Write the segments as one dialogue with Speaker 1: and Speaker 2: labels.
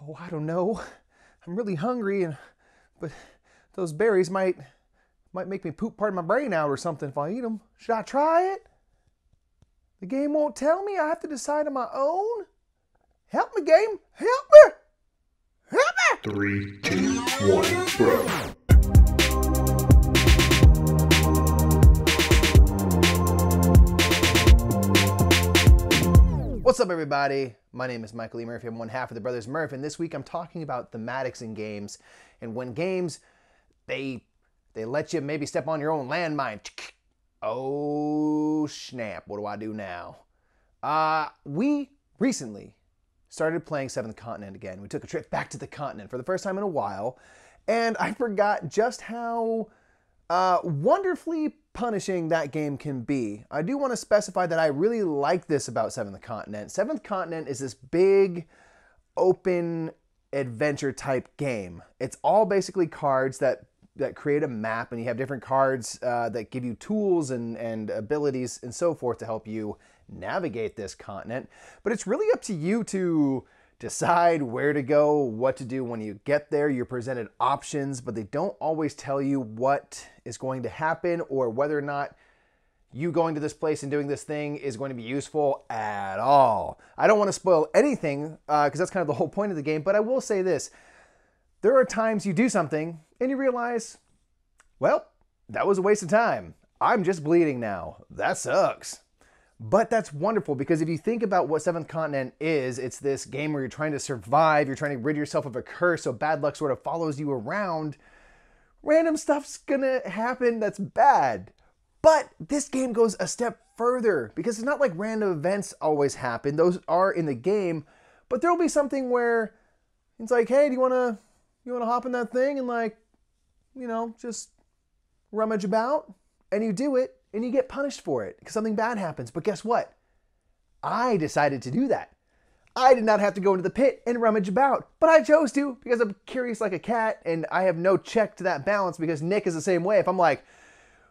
Speaker 1: Oh, I don't know. I'm really hungry, but those berries might make me poop part of my brain out or something if I eat them. Should I try it? The game won't tell me. I have to decide on my own. Help me, game. Help me. Help me.
Speaker 2: 3, 2, 1, bro.
Speaker 1: What's up, everybody? My name is Michael E. Murph. I'm one half of the brothers Murph, and this week I'm talking about thematics in games, and when games they let you maybe step on your own landmine. Oh snap! What do I do now? We recently started playing Seventh Continent again. We took a trip back to the continent for the first time in a while, and I forgot just how wonderfully punishing that game can be. I do want to specify that I really like this about Seventh Continent. Seventh Continent is this big, open adventure type game. It's all basically cards that create a map, and you have different cards that give you tools and abilities and so forth to help you navigate this continent. But it's really up to you to decide where to go, what to do when you get there. You're presented options, but they don't always tell you what is going to happen or whether or not you going to this place and doing this thing is going to be useful at all. I don't want to spoil anything because that's kind of the whole point of the game, but I will say this. There are times you do something and you realize, well, that was a waste of time. I'm just bleeding now. That sucks. But that's wonderful because if you think about what Seventh Continent is, it's this game where you're trying to survive, you're trying to rid yourself of a curse so bad luck sort of follows you around. Random stuff's gonna happen that's bad. But this game goes a step further because it's not like random events always happen. Those are in the game, but there'll be something where it's like, hey, do you wanna hop in that thing and just rummage about? And you do it. And you get punished for it because something bad happens. But guess what? I decided to do that. I did not have to go into the pit and rummage about, but I chose to because I'm curious like a cat and I have no check to that balance because Nick is the same way. If I'm like,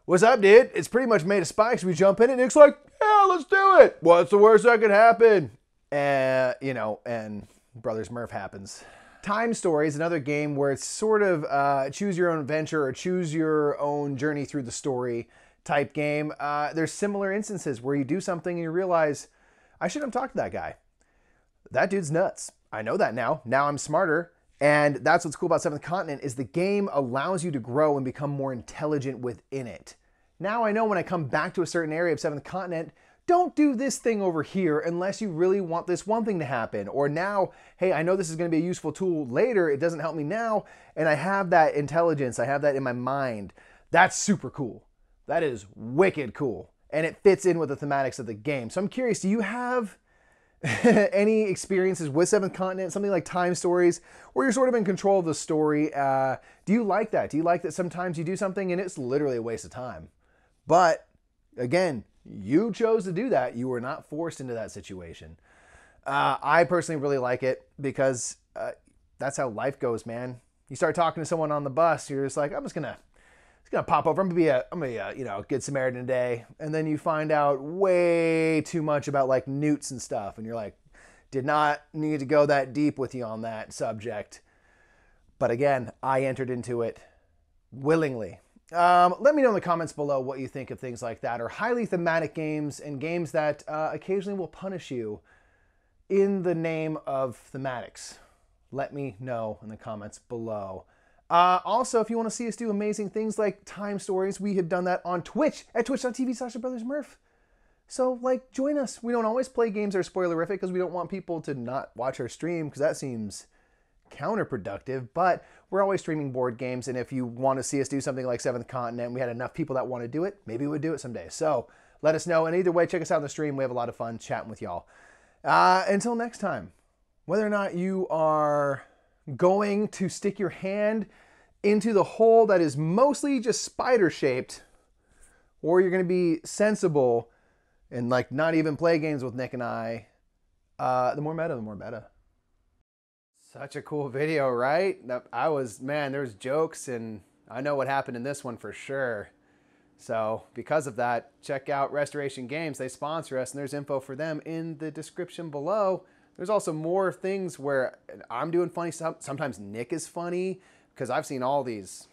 Speaker 1: what's up, dude? It's pretty much made of spikes. We jump in it. Nick's like, yeah, let's do it. What's the worst that could happen? And Brothers Murph happens. Time Story is another game where it's sort of choose your own adventure or choose your own journey through the story type game. There's similar instances where you do something and you realize, I shouldn't have talked to that guy. That dude's nuts. I know that now. Now I'm smarter. And that's what's cool about Seventh Continent is the game allows you to grow and become more intelligent within it. Now I know when I come back to a certain area of Seventh Continent, don't do this thing over here unless you really want this one thing to happen. Or now, hey, I know this is going to be a useful tool later. It doesn't help me now. And I have that intelligence. I have that in my mind. That's super cool. That is wicked cool. And it fits in with the thematics of the game. So I'm curious, do you have any experiences with Seventh Continent, something like Time Stories, where you're sort of in control of the story? Do you like that? Do you like that sometimes you do something and it's literally a waste of time? But again, you chose to do that. You were not forced into that situation. I personally really like it because that's how life goes, man. You start talking to someone on the bus, you're just like, I'm gonna pop over. I'm gonna be a good Samaritan today, and then you find out way too much about like newts and stuff, and you're like, did not need to go that deep with you on that subject. But again, I entered into it willingly. Let me know in the comments below what you think of things like that, or highly thematic games and games that occasionally will punish you in the name of thematics. Let me know in the comments below. Also, if you want to see us do amazing things like Time Stories, we have done that on Twitch at twitch.tv/brothersmurph. So, join us. We don't always play games that are spoilerific because we don't want people to not watch our stream because that seems counterproductive, but we're always streaming board games, and if you want to see us do something like Seventh Continent, we had enough people that want to do it, maybe we'll do it someday. So, let us know, and either way, check us out on the stream. We have a lot of fun chatting with y'all. Until next time, whether or not you are going to stick your hand into the hole that is mostly just spider shaped, or you're going to be sensible and not even play games with Nick and I, the more meta, the more better. Such a cool video, right? There's jokes, and I know what happened in this one for sure. So because of that, check out Restoration Games. They sponsor us, and there's info for them in the description below. There's also more things where I'm doing funny stuff. Sometimes Nick is funny because I've seen all these